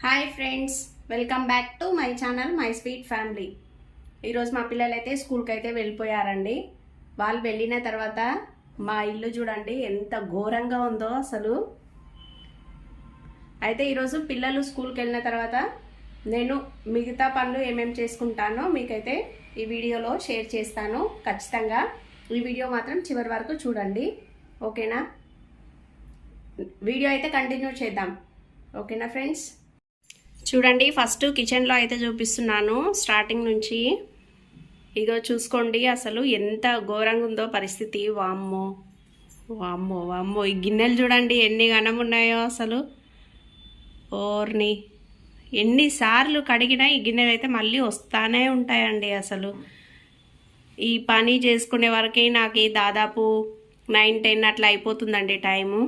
Hi friends, welcome back to my channel my sweet family. ఈరోజు మా పిల్లలు అయితే స్కూల్కి అయితే వెళ్ళిపోయారండి. వాళ్ళు వెళ్ళిన తర్వాత మా ఇల్లు చూడండి ఎంత ఘోరంగా ఉందో అసలు. అయితే ఈరోజు పిల్లలు స్కూల్కి వెళ్ళిన తర్వాత నేను మిగతా పనులు ఏమేమి చేసుకుంటానో మీకైతే ఈ వీడియోలో షేర్ చేస్తాను. ఖచ్చితంగా ఈ వీడియో మాత్రం చివరి వరకు చూడండి, ఓకేనా? వీడియో అయితే కంటిన్యూ చేద్దాం, ఓకేనా ఫ్రెండ్స్? చూడండి, ఫస్ట్ కిచెన్లో అయితే చూపిస్తున్నాను స్టార్టింగ్ నుంచి. ఇగో చూసుకోండి అసలు ఎంత ఘోరంగా ఉందో పరిస్థితి. వామ్మో వామ్మో వామ్మో, ఈ గిన్నెలు చూడండి ఎన్ని ఘనం ఉన్నాయో అసలు. ఓర్ని ఎన్నిసార్లు కడిగినా ఈ గిన్నెలు అయితే మళ్ళీ వస్తానే ఉంటాయండి. అసలు ఈ పని చేసుకునే వరకే నాకు దాదాపు 9-10 అట్లా అయిపోతుందండి టైము.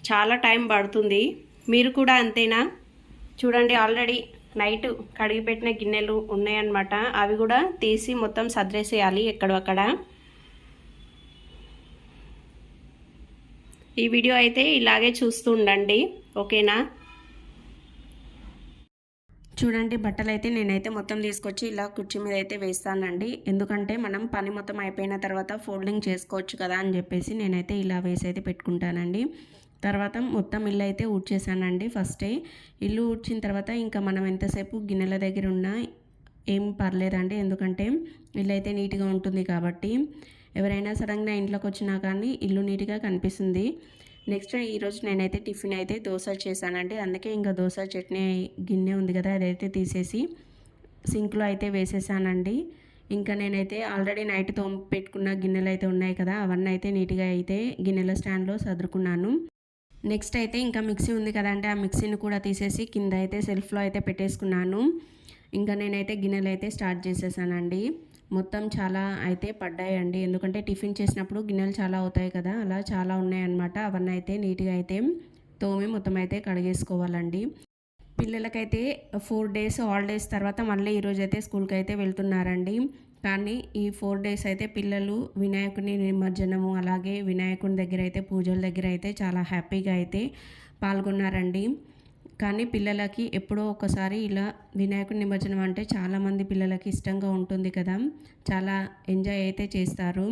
చాలా టైం పడుతుంది. మీరు కూడా అంతేనా? చూడండి, ఆల్రెడీ నైట్ కడిగి పెట్టిన గిన్నెలు ఉన్నాయన్నమాట. అవి కూడా తీసి మొత్తం సర్దేసేయాలి ఎక్కడక్కడ. ఈ వీడియో అయితే ఇలాగే చూస్తూ ఉండండి, ఓకేనా? చూడండి, బట్టలు అయితే నేనైతే మొత్తం తీసుకొచ్చి ఇలా కుర్చీ మీద అయితే వేస్తానండి. ఎందుకంటే మనం పని మొత్తం అయిపోయిన తర్వాత ఫోల్డింగ్ చేసుకోవచ్చు కదా అని చెప్పేసి నేనైతే ఇలా వేసి అయితే పెట్టుకుంటానండి. తర్వాత మొత్తం ఇల్లు అయితే ఊడ్చేసానండి. ఫస్టే ఇల్లు ఊడ్చిన తర్వాత ఇంకా మనం ఎంతసేపు గిన్నెల దగ్గర ఉన్నా ఏం పర్లేదండి, ఎందుకంటే ఇల్లు అయితే నీట్గా ఉంటుంది కాబట్టి. ఎవరైనా సడన్గా ఇంట్లోకి వచ్చినా కానీ ఇల్లు నీట్గా కనిపిస్తుంది. నెక్స్ట్ ఈరోజు నేనైతే టిఫిన్ అయితే దోశ చేశానండి. అందుకే ఇంకా దోశ చట్నీ గిన్నె ఉంది కదా, అదైతే తీసేసి సింక్లో అయితే వేసేసానండి. ఇంకా నేనైతే ఆల్రెడీ నైట్ పెట్టుకున్న గిన్నెలు అయితే ఉన్నాయి కదా, అవన్నీ అయితే నీట్గా అయితే గిన్నెల స్టాండ్లో సర్దుకున్నాను. నెక్స్ట్ అయితే ఇంకా మిక్సీ ఉంది కదండి, ఆ మిక్సీని కూడా తీసేసి కింద అయితే సెల్ఫ్లో అయితే పెట్టేసుకున్నాను. ఇంకా నేనైతే గిన్నెలు అయితే స్టార్ట్ చేసేసానండి. మొత్తం చాలా అయితే పడ్డాయండి, ఎందుకంటే టిఫిన్ చేసినప్పుడు గిన్నెలు చాలా అవుతాయి కదా, అలా చాలా ఉన్నాయన్నమాట. అవన్నీ అయితే నీట్గా అయితే తోమి మొత్తం అయితే కడిగేసుకోవాలండి. పిల్లలకైతే 4 డేస్ హాలిడేస్ తర్వాత మళ్ళీ ఈరోజు అయితే స్కూల్కి అయితే వెళ్తున్నారండి. కానీ ఈ 4 డేస్ అయితే పిల్లలు వినాయకుని నిమజ్జనము అలాగే వినాయకుని దగ్గర అయితే పూజల దగ్గర అయితే చాలా హ్యాపీగా అయితే పాల్గొన్నారండి. కానీ పిల్లలకి ఎప్పుడో ఒకసారి ఇలా వినాయకుని నిమజ్జనం అంటే చాలామంది పిల్లలకి ఇష్టంగా ఉంటుంది కదా, చాలా ఎంజాయ్ అయితే చేస్తారు.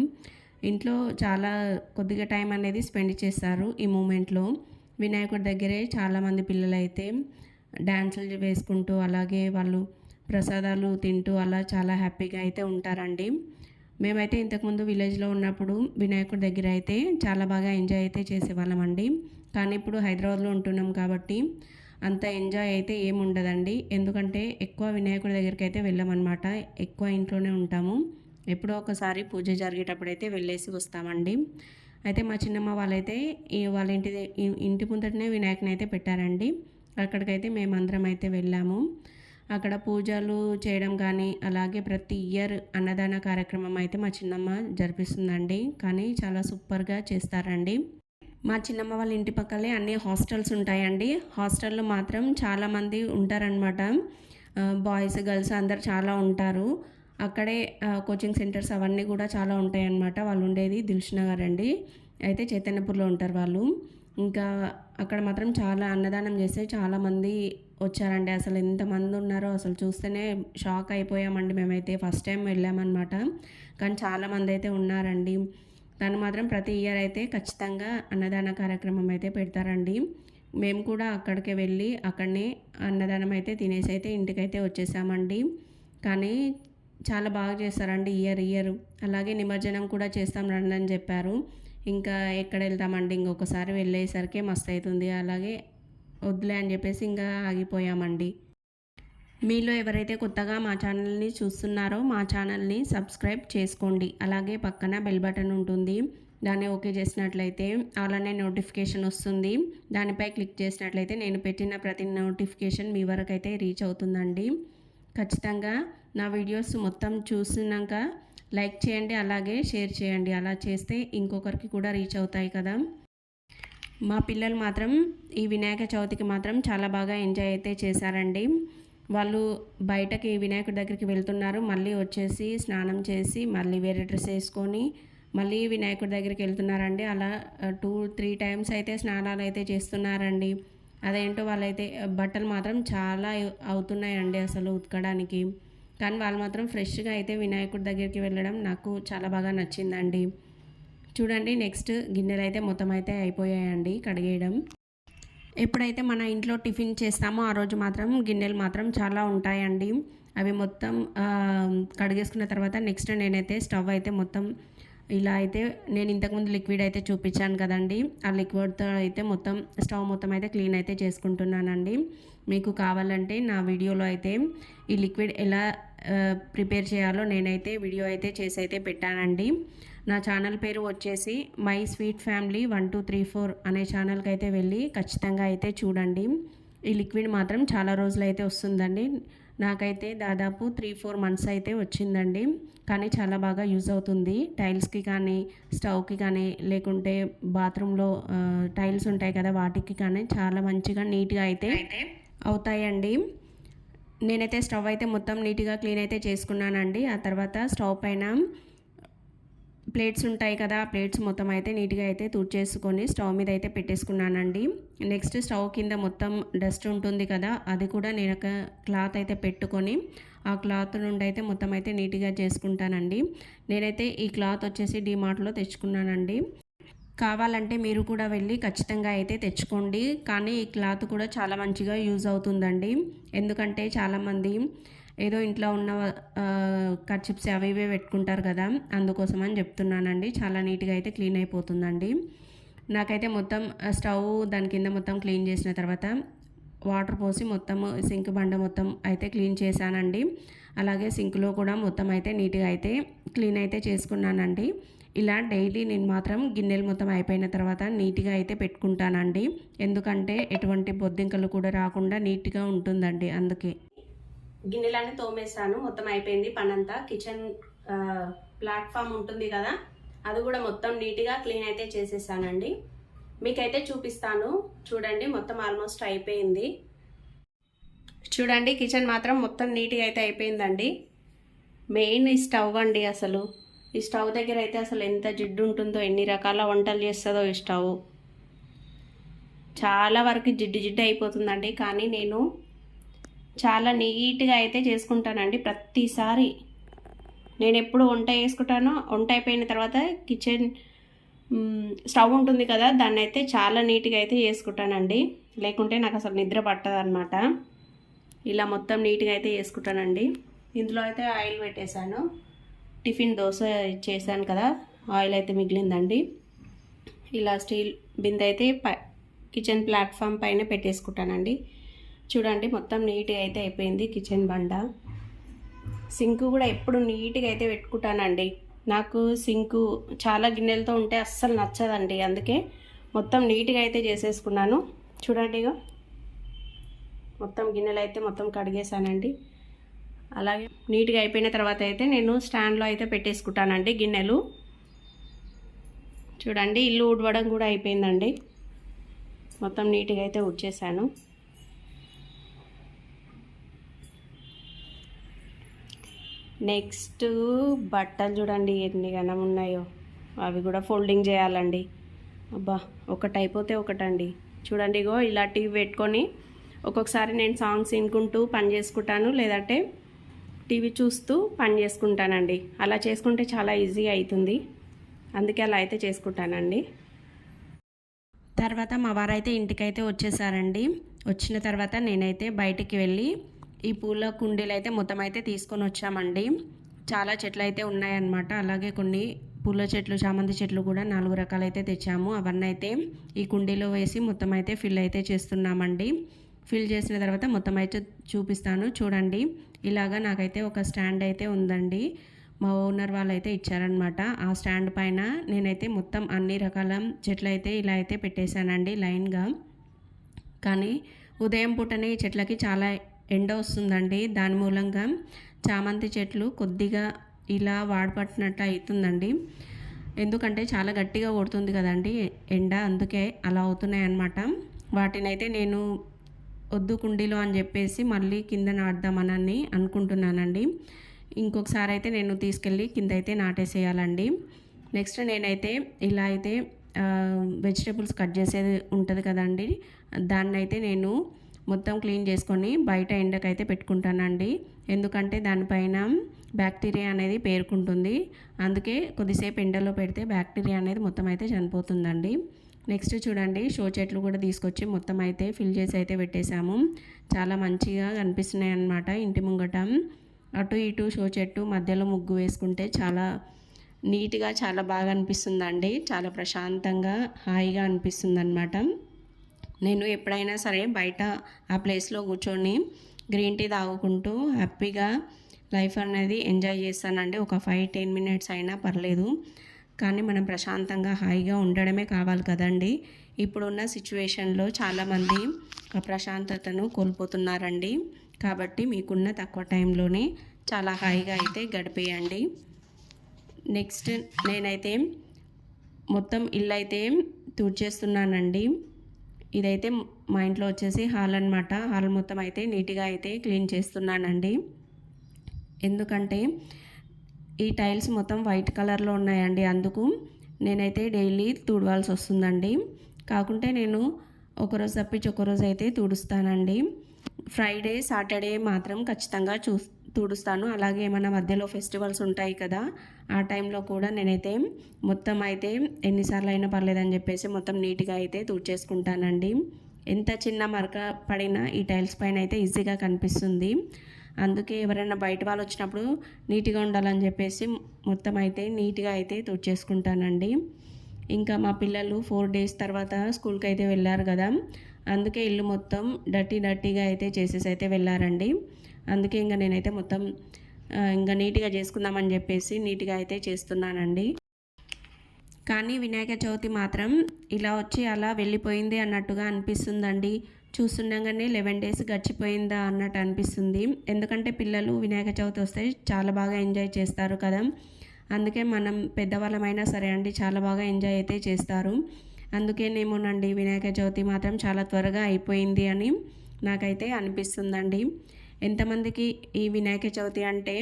ఇంట్లో చాలా కొద్దిగా టైం అనేది స్పెండ్ చేస్తారు ఈ మూమెంట్లో. వినాయకుడి దగ్గరే చాలామంది పిల్లలు అయితే డ్యాన్సులు వేసుకుంటూ అలాగే వాళ్ళు ప్రసాదాలు తింటూ అలా చాలా హ్యాపీగా అయితే ఉంటారండి. మేమైతే ఇంతకుముందు విలేజ్లో ఉన్నప్పుడు వినాయకుడి దగ్గర అయితే చాలా బాగా ఎంజాయ్ అయితే చేసేవాళ్ళమండి. కానీ ఇప్పుడు హైదరాబాద్లో ఉంటున్నాం కాబట్టి అంత ఎంజాయ్ అయితే ఏమి ఉండదండి, ఎందుకంటే ఎక్కువ వినాయకుడి దగ్గరికి అయితే వెళ్ళామన్నమాట. ఎక్కువ ఇంట్లోనే ఉంటాము. ఎప్పుడో ఒకసారి పూజ జరిగేటప్పుడు అయితే వెళ్ళేసి వస్తామండి. అయితే మా చిన్నమ్మ వాళ్ళైతే వాళ్ళ ఇంటి ముందటనే వినాయకుని అయితే పెట్టారండి. అక్కడికైతే మేమందరం అయితే వెళ్ళాము. అక్కడ పూజలు చేయడం కానీ అలాగే ప్రతి ఇయర్ అన్నదాన కార్యక్రమం అయితే మా చిన్నమ్మ జరిపిస్తుందండి. కానీ చాలా సూపర్గా చేస్తారండి. మా చిన్నమ్మ వాళ్ళ ఇంటి పక్కలే అన్ని హాస్టల్స్ ఉంటాయండి. హాస్టల్లో మాత్రం చాలామంది ఉంటారనమాట. బాయ్స్ గర్ల్స్ అందరు చాలా ఉంటారు. అక్కడే కోచింగ్ సెంటర్స్ అవన్నీ కూడా చాలా ఉంటాయన్నమాట. వాళ్ళు ఉండేది దిల్షునగర్ అండి. అయితే చైతన్యపూర్లో ఉంటారు వాళ్ళు. ఇంకా అక్కడ మాత్రం చాలా అన్నదానం చేస్తే చాలామంది వచ్చారండి. అసలు ఎంతమంది ఉన్నారో అసలు చూస్తేనే షాక్ అయిపోయామండి. మేమైతే ఫస్ట్ టైం వెళ్ళామన్నమాట, కానీ చాలామంది అయితే ఉన్నారండి. తను మాత్రం ప్రతి ఇయర్ అయితే ఖచ్చితంగా అన్నదాన కార్యక్రమం అయితే పెడతారండి. మేము కూడా అక్కడికి వెళ్ళి అక్కడనే అన్నదానం అయితే తినేసి అయితే ఇంటికైతే వచ్చేసామండి. కానీ చాలా బాగా చేస్తారండి ఇయర్. అలాగే నిమజ్జనం కూడా చేస్తాం రండి అని చెప్పారు. ఇంకా ఎక్కడ వెళ్తామండి, ఇంకొకసారి వెళ్ళేసరికి మస్తు అవుతుంది. అలాగే వద్దులే అని చెప్పేసి ఇంకా ఆగిపోయామండి. మీలో ఎవరైతే కొత్తగా మా ఛానల్ని చూస్తున్నారో మా ఛానల్ని సబ్స్క్రైబ్ చేసుకోండి. అలాగే పక్కన బెల్ బటన్ ఉంటుంది, దాన్ని ఓకే చేసినట్లయితే అలానే నోటిఫికేషన్ వస్తుంది. దానిపై క్లిక్ చేసినట్లయితే నేను పెట్టిన ప్రతి నోటిఫికేషన్ మీ వరకు అయితే రీచ్ అవుతుందండి. ఖచ్చితంగా నా వీడియోస్ మొత్తం చూసినాక లైక్ చేయండి, అలాగే షేర్ చేయండి. అలా చేస్తే ఇంకొకరికి కూడా రీచ్ అవుతాయి కదా. మా పిల్లలు మాత్రం ఈ వినాయక చవితికి మాత్రం చాలా బాగా ఎంజాయ్ అయితే చేశారండి. వాళ్ళు బయటకి వినాయకుడి దగ్గరికి వెళ్తున్నారు, మళ్ళీ వచ్చేసి స్నానం చేసి మళ్ళీ వేరే డ్రెస్ వేసుకొని మళ్ళీ వినాయకుడి దగ్గరికి వెళ్తున్నారండి. అలా 2-3 టైమ్స్ అయితే స్నానాలు అయితే చేస్తున్నారండి. అదేంటో వాళ్ళైతే బట్టలు మాత్రం చాలా అవుతున్నాయండి అసలు ఉతకడానికి. కానీ వాళ్ళు మాత్రం ఫ్రెష్‌గా అయితే వినాయకుడి దగ్గరికి వెళ్ళడం నాకు చాలా బాగా నచ్చిందండి. చూడండి నెక్స్ట్ గిన్నెలైతే మొత్తం అయితే అయిపోయాయండి కడిగేయడం. ఎప్పుడైతే మన ఇంట్లో టిఫిన్ చేస్తామో ఆ రోజు మాత్రం గిన్నెలు మాత్రం చాలా ఉంటాయండి. అవి మొత్తం కడిగేసుకున్న తర్వాత నెక్స్ట్ నేనైతే స్టవ్ అయితే మొత్తం ఇలా అయితే నేను ఇంతకుముందు లిక్విడ్ అయితే చూపించాను కదండీ! ఆ లిక్విడ్‌తో అయితే మొత్తం స్టవ్ మొత్తం అయితే క్లీన్ అయితే చేసుకుంటున్నానండి. మీకు కావాలంటే నా వీడియోలో అయితే ఈ లిక్విడ్ ఎలా ప్రిపేర్ చేయాలో నేనైతే వీడియో అయితే చేసి అయితే పెట్టానండి. నా ఛానల్ పేరు వచ్చేసి మై స్వీట్ ఫ్యామిలీ 1234 అనే ఛానల్కి అయితే వెళ్ళి ఖచ్చితంగా అయితే చూడండి. ఈ లిక్విడ్ మాత్రం చాలా రోజులైతే వస్తుందండి. నాకైతే దాదాపు 3-4 మంత్స్ అయితే వచ్చిందండి. కానీ చాలా బాగా యూజ్ అవుతుంది టైల్స్కి కానీ, స్టవ్కి కానీ, లేకుంటే బాత్రూంలో టైల్స్ ఉంటాయి కదా వాటికి కానీ చాలా మంచిగా నీట్గా అయితే అవుతాయండి. నేనైతే స్టవ్ అయితే మొత్తం నీట్గా క్లీన్ అయితే చేసుకున్నానండి. ఆ తర్వాత స్టవ్ పైన ప్లేట్స్ ఉంటాయి కదా, ఆ ప్లేట్స్ మొత్తం అయితే నీట్గా అయితే తుడిచేసుకొని స్టవ్ మీద అయితే పెట్టేసుకున్నానండి. నెక్స్ట్ స్టవ్ కింద మొత్తం డస్ట్ ఉంటుంది కదా, అది కూడా నేను ఒక క్లాత్ అయితే పెట్టుకొని ఆ క్లాత్ నుండి అయితే మొత్తం అయితే నీట్గా చేసుకుంటానండి. నేనైతే ఈ క్లాత్ వచ్చేసి డీమార్ట్లో తెచ్చుకున్నానండి. కావాలంటే మీరు కూడా వెళ్ళి ఖచ్చితంగా అయితే తెచ్చుకోండి. కానీ ఈ క్లాత్ కూడా చాలా మంచిగా యూజ్ అవుతుందండి. ఎందుకంటే చాలామంది ఏదో ఇంట్లో ఉన్న కర్చిప్స్ అవి ఇవే పెట్టుకుంటారు కదా, అందుకోసం అని చెప్తున్నానండి. చాలా నీట్గా అయితే క్లీన్ అయిపోతుందండి. నాకైతే మొత్తం స్టవ్ దాని కింద మొత్తం క్లీన్ చేసిన తర్వాత వాటర్ పోసి మొత్తం సింక్ బండ మొత్తం అయితే క్లీన్ చేశానండి. అలాగే సింక్లో కూడా మొత్తం అయితే నీట్గా అయితే క్లీన్ అయితే చేసుకున్నానండి. ఇలా డైలీ నేను మాత్రం గిన్నెలు మొత్తం అయిపోయిన తర్వాత నీట్గా అయితే పెట్టుకుంటానండి. ఎందుకంటే ఎటువంటి బొద్దింకలు కూడా రాకుండా నీట్గా ఉంటుందండి. అందుకే గిన్నెలన్నీ తోమేసాను, మొత్తం అయిపోయింది పనంతా. కిచెన్ ప్లాట్ఫామ్ ఉంటుంది కదా, అది కూడా మొత్తం నీట్గా క్లీన్ అయితే చేసేసానండి. మీకైతే చూపిస్తాను చూడండి. మొత్తం ఆల్మోస్ట్ అయిపోయింది. చూడండి కిచెన్ మాత్రం మొత్తం నీట్గా అయితే అయిపోయిందండి. మెయిన్ ఈ స్టవ్ అండి. అసలు ఈ స్టవ్ దగ్గర అయితే అసలు ఎంత జిడ్డు ఉంటుందో, ఎన్ని రకాల వంటలు చేస్తుందో ఈ స్టవ్. చాలా వరకు జిడ్డు జిడ్డు అయిపోతుందండి. కానీ నేను చాలా నీట్గా అయితే చేసుకుంటానండి ప్రతిసారి. నేను ఎప్పుడు వంట చేసుకుంటానో, వంట అయిపోయిన తర్వాత కిచెన్ స్టవ్ ఉంటుంది కదా, దాన్ని అయితే చాలా నీట్గా అయితే చేసుకుంటానండి. లేకుంటే నాకు అసలు నిద్ర పట్టదనమాట. ఇలా మొత్తం నీట్గా అయితే చేసుకుంటానండి. ఇందులో అయితే ఆయిల్ పెట్టేశాను. టిఫిన్ దోశ చేశాను కదా, ఆయిల్ అయితే మిగిలిందండి. ఇలా స్టీల్ బిందె అయితే కిచెన్ ప్లాట్ఫామ్ పైన పెట్టేసుకుంటానండి. చూడండి మొత్తం నీట్గా అయితే అయిపోయింది కిచెన్ బండ. సింక్ కూడా ఎప్పుడు నీట్గా అయితే పెట్టుకుంటానండి. నాకు సింకు చాలా గిన్నెలతో ఉంటే అస్సలు నచ్చదండి. అందుకే మొత్తం నీట్గా అయితే చేసేసుకున్నాను. చూడండి ఇక మొత్తం గిన్నెలు అయితే మొత్తం కడిగేసానండి. అలాగే నీట్గా అయిపోయిన తర్వాత అయితే నేను స్టాండ్లో అయితే పెట్టేసుకుంటానండి గిన్నెలు. చూడండి ఇల్లు ఊడవడం కూడా అయిపోయిందండి. మొత్తం నీట్గా అయితే ఊడ్చేసాను. నెక్స్ట్ బట్టలు చూడండి ఎన్ని గనం ఉన్నాయో, అవి కూడా ఫోల్డింగ్ చేయాలండి. అబ్బా ఒకటి అయిపోతే ఒకటండి. చూడండి ఇగో ఇలా టీవీ పెట్టుకొని ఒక్కొక్కసారి నేను సాంగ్స్ వినుకుంటూ పని చేసుకుంటాను, లేదంటే టీవీ చూస్తూ పని చేసుకుంటానండి. అలా చేసుకుంటే చాలా ఈజీగా అవుతుంది. అందుకే అలా అయితే చేసుకుంటానండి. తర్వాత మా వారైతే ఇంటికైతే వచ్చేసారండి. వచ్చిన తర్వాత నేనైతే బయటికి వెళ్ళి ఈ పూల కుండీలు అయితే మొత్తం అయితే తీసుకొని వచ్చామండి. చాలా చెట్లు అయితే ఉన్నాయన్నమాట. అలాగే కొన్ని పూల చెట్లు, చామంతి చెట్లు కూడా 4 రకాలైతే తెచ్చాము. అవన్నీ అయితే ఈ కుండీలో వేసి మొత్తం అయితే ఫిల్ అయితే చేస్తున్నామండి. ఫిల్ చేసిన తర్వాత మొత్తం అయితే చూపిస్తాను చూడండి. ఇలాగా నాకైతే ఒక స్టాండ్ అయితే ఉందండి. మా ఓనర్ వాళ్ళు అయితే ఇచ్చారనమాట. ఆ స్టాండ్ పైన నేనైతే మొత్తం అన్ని రకాల చెట్లు అయితే ఇలా అయితే పెట్టేశానండి లైన్గా. కానీ ఉదయం పూటనే ఈ చెట్లకి చాలా ఎండ వస్తుందండి. దాని మూలంగా చామంతి చెట్లు కొద్దిగా ఇలా వాడపట్టినట్టు అవుతుందండి. ఎందుకంటే చాలా గట్టిగా కొడుతుంది కదండి ఎండ, అందుకే అలా అవుతున్నాయి అన్నమాట. వాటిని అయితే నేను వద్దు కుండీలో అని చెప్పేసి మళ్ళీ కింద నాటుదామని అనుకుంటున్నానండి. ఇంకొకసారి అయితే నేను తీసుకెళ్ళి కింద అయితే నాటేసేయాలండి. నెక్స్ట్ నేనైతే ఇలా అయితే వెజిటేబుల్స్ కట్ చేసేది ఉంటుంది కదండి, దాన్నైతే నేను మొత్తం క్లీన్ చేసుకొని బయట ఎండకైతే పెట్టుకుంటానండి. ఎందుకంటే దానిపైన బ్యాక్టీరియా అనేది పేరుకుంటుంది. అందుకే కొద్దిసేపు ఎండలో పెడితే బ్యాక్టీరియా అనేది మొత్తం అయితే చనిపోతుందండి. నెక్స్ట్ చూడండి, షో చెట్లు కూడా తీసుకొచ్చి మొత్తం అయితే ఫిల్ చేసి అయితే పెట్టేశాము. చాలా మంచిగా కనిపిస్తున్నాయి అన్నమాట ఇంటి ముంగట. అటు ఇటు షో చెట్టు మధ్యలో ముగ్గు వేసుకుంటే చాలా నీట్గా చాలా బాగా అనిపిస్తుందండి. చాలా ప్రశాంతంగా హాయిగా అనిపిస్తుంది అన్నమాట. నేను ఎప్పుడైనా సరే బయట ఆ ప్లేస్లో కూర్చొని గ్రీన్ టీ తాగుకుంటూ హ్యాపీగా లైఫ్ అనేది ఎంజాయ్ చేస్తానండి. ఒక 5-10 మినిట్స్ అయినా పర్లేదు, కానీ మనం ప్రశాంతంగా హాయిగా ఉండడమే కావాలి కదండి. ఇప్పుడున్న సిచ్యువేషన్లో చాలామంది ఆ ప్రశాంతతను కోల్పోతున్నారండి. కాబట్టి మీకున్న తక్కువ టైంలోనే చాలా హాయిగా అయితే గడిపేయండి. నెక్స్ట్ నేనైతే మొత్తం ఇల్లు అయితే తుడిచేస్తున్నానండి. ఇదైతే మా ఇంట్లో వచ్చేసి హాల్ అనమాట. హాల్ మొత్తం అయితే నీట్గా అయితే క్లీన్ చేస్తున్నానండి. ఎందుకంటే ఈ టైల్స్ మొత్తం వైట్ కలర్లో ఉన్నాయండి, అందుకు నేనైతే డైలీ తుడవాల్సి వస్తుందండి. కాకుంటే నేను ఒకరోజు తప్పించి ఒకరోజు అయితే తుడుస్తానండి. ఫ్రైడే సాటర్డే మాత్రం ఖచ్చితంగా తుడుస్తాను. అలాగే ఏమైనా మధ్యలో ఫెస్టివల్స్ ఉంటాయి కదా, ఆ టైంలో కూడా నేనైతే మొత్తం అయితే ఎన్నిసార్లు అయినా పర్లేదని చెప్పేసి మొత్తం నీట్గా అయితే తుడిచేసుకుంటానండి. ఎంత చిన్న మరక పడినా ఈ టైల్స్ పైన అయితే ఈజీగా కనిపిస్తుంది. అందుకే ఎవరైనా బయట వాళ్ళు వచ్చినప్పుడు నీట్గా ఉండాలని చెప్పేసి మొత్తం అయితే నీట్గా అయితే తుడిచేసుకుంటానండి. ఇంకా మా పిల్లలు 4 డేస్ తర్వాత స్కూల్కి అయితే వెళ్ళారు కదా, అందుకే ఇల్లు మొత్తం డర్టీగా అయితే చేసేసి అయితే వెళ్ళారండి. అందుకే ఇంకా నేనైతే మొత్తం ఇంకా నీట్గా చేసుకుందామని చెప్పేసి నీట్గా అయితే చేస్తున్నానండి. కానీ వినాయక చవితి మాత్రం ఇలా వచ్చి అలా వెళ్ళిపోయింది అన్నట్టుగా అనిపిస్తుందండి. చూస్తుండగానే 11 డేస్ గడిచిపోయిందా అన్నట్టు అనిపిస్తుంది. ఎందుకంటే పిల్లలు వినాయక చవితి వస్తే చాలా బాగా ఎంజాయ్ చేస్తారు కదా, అందుకే మనం పెద్దవాళ్ళమైనా సరే అండి చాలా బాగా ఎంజాయ్ అయితే చేస్తారు. అందుకేనేమోనండి వినాయక చవితి మాత్రం చాలా త్వరగా అయిపోయింది అని నాకైతే అనిపిస్తుందండి. ఎంతమందికి ఈ వినాయక చవితి అంటే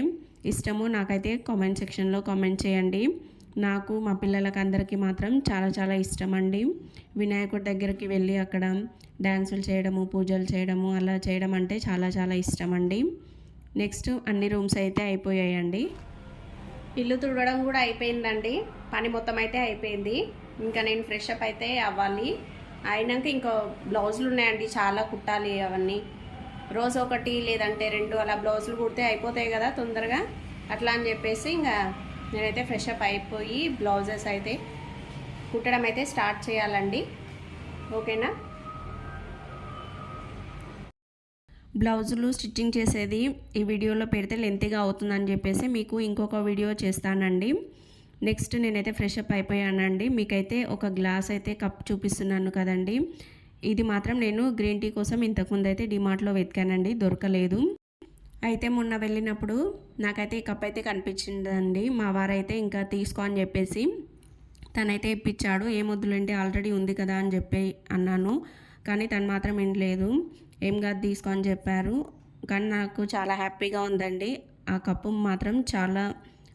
ఇష్టమో నాకైతే కామెంట్ సెక్షన్లో కామెంట్ చేయండి. నాకు మా పిల్లలకి అందరికీ మాత్రం చాలా చాలా ఇష్టం అండి. వినాయకుడి దగ్గరికి వెళ్ళి అక్కడ డ్యాన్సులు చేయడము, పూజలు చేయడము అలా చేయడం అంటే చాలా చాలా ఇష్టం అండి. నెక్స్ట్ అన్ని రూమ్స్ అయితే అయిపోయాయండి. ఇల్లు తుడవడం కూడా అయిపోయిందండి. పని మొత్తం అయితే అయిపోయింది. ఇంకా నేను ఫ్రెష్ అప్ అయితే అవ్వాలి. అయినాక ఇంకో బ్లౌజులు ఉన్నాయండి, చాలా కుట్టాలి. అవన్నీ రోజు ఒకటి లేదంటే 2 అలా బ్లౌజులు కుడితే అయిపోతాయి కదా తొందరగా, అట్లా అని చెప్పేసి ఇంకా నేనైతే ఫ్రెష్ అప్ అయిపోయి బ్లౌజెస్ అయితే కుట్టడం అయితే స్టార్ట్ చేయాలండి. ఓకేనా. బ్లౌజులు స్టిచ్చింగ్ చేసేది ఈ వీడియోలో పెడితే లెంతీగా అవుతుందని చెప్పేసి మీకు ఇంకొక వీడియో చేస్తానండి. నెక్స్ట్ నేనైతే ఫ్రెష్ అప్ అయిపోయానండి. మీకైతే ఒక గ్లాస్ అయితే కప్ చూపిస్తున్నాను కదండి, ఇది మాత్రం నేను గ్రీన్ టీ కోసం ఇంతకుముందు అయితే డిమార్ట్లో వెతికానండి, దొరకలేదు. అయితే మొన్న వెళ్ళినప్పుడు నాకైతే ఈ కప్ అయితే కనిపించిందండి. మా వారైతే ఇంకా తీసుకో అని చెప్పేసి తనైతే ఇప్పించాడు. ఏమొద్దులేంటి ఆల్రెడీ ఉంది కదా అని చెప్పి అన్నాను, కానీ తను మాత్రం ఏం లేదు, ఏం కాదు తీసుకో అని చెప్పారు. కానీ నాకు చాలా హ్యాపీగా ఉందండి. ఆ కప్పు మాత్రం చాలా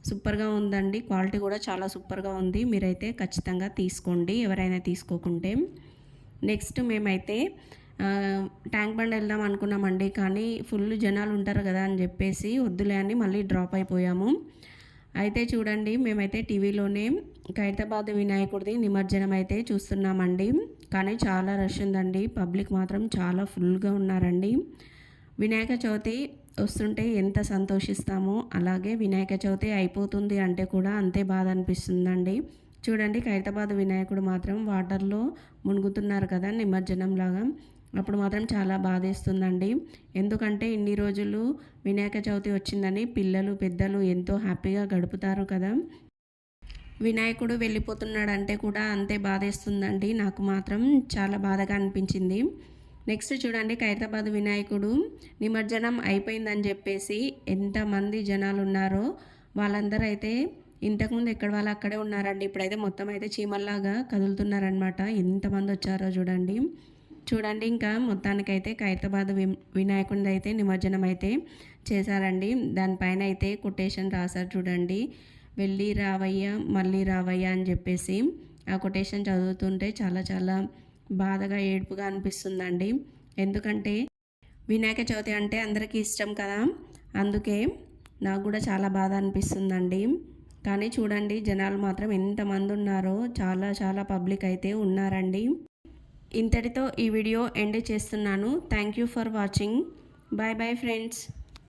సూపర్గా ఉందండి, క్వాలిటీ కూడా చాలా సూపర్గా ఉంది. మీరైతే ఖచ్చితంగా తీసుకోండి ఎవరైనా తీసుకోకుంటే. నెక్స్ట్ మేమైతే ట్యాంక్ బండ్ వెళ్దాం అనుకున్నామండి, కానీ ఫుల్ జనాలు ఉంటారు కదా అని చెప్పేసి వద్దులే అని మళ్ళీ డ్రాప్ అయిపోయాము. అయితే చూడండి, మేమైతే టీవీలోనే ఖైరతాబాద్ వినాయకుడిది నిమజ్జనం అయితే చూస్తున్నామండి. కానీ చాలా రష్ ఉందండి, పబ్లిక్ మాత్రం చాలా ఫుల్గా ఉన్నారండి. వినాయక చవితి వస్తుంటే ఎంత సంతోషిస్తామో, అలాగే వినాయక చవితి అయిపోతుంది అంటే కూడా అంతే బాధ అనిపిస్తుందండి. చూడండి, ఖైరతాబాద్ వినాయకుడు మాత్రం వాటర్లో మునుగుతున్నారు కదా నిమజ్జనం లాగా, అప్పుడు మాత్రం చాలా బాధేస్తుందండి. ఎందుకంటే ఇన్ని రోజులు వినాయక చవితి వచ్చిందని పిల్లలు పెద్దలు ఎంతో హ్యాపీగా గడుపుతారు కదా, వినాయకుడు వెళ్ళిపోతున్నాడంటే కూడా అంతే బాధేస్తుందండి. నాకు మాత్రం చాలా బాధగా అనిపించింది. నెక్స్ట్ చూడండి, ఖైరతాబాద్ వినాయకుడు నిమజ్జనం అయిపోయిందని చెప్పేసి ఎంతమంది జనాలు ఉన్నారో వాళ్ళందరూ అయితే ఇంతకుముందు ఎక్కడ వాళ్ళు అక్కడే ఉన్నారండి. ఇప్పుడైతే మొత్తం అయితే చీమల్లాగా కదులుతున్నారనమాట, ఎంతమంది వచ్చారో చూడండి. ఇంకా మొత్తానికైతే ఖైరతాబాద్ వినాయకుడిది అయితే నిమజ్జనం అయితే చేశారండి. దానిపైన అయితే కొటేషన్ రాశారు చూడండి, వెళ్ళి రావయ్య మళ్ళీ రావయ్య అని చెప్పేసి. ఆ కొటేషన్ చదువుతుంటే చాలా చాలా బాధగా ఏడుపుగా అనిపిస్తుందండి. ఎందుకంటే వినాయక చవితి అంటే అందరికీ ఇష్టం కదా, అందుకే నాకు కూడా చాలా బాధ అనిపిస్తుందండి. కానీ చూడండి జనాలు మాత్రం ఎంతమంది ఉన్నారో, చాలా చాలా పబ్లిక్ అయితే ఉన్నారండి. ఇంతటితో ఈ వీడియో ఎండ్ చేస్తున్నాను. Thank you for watching. Bye bye friends.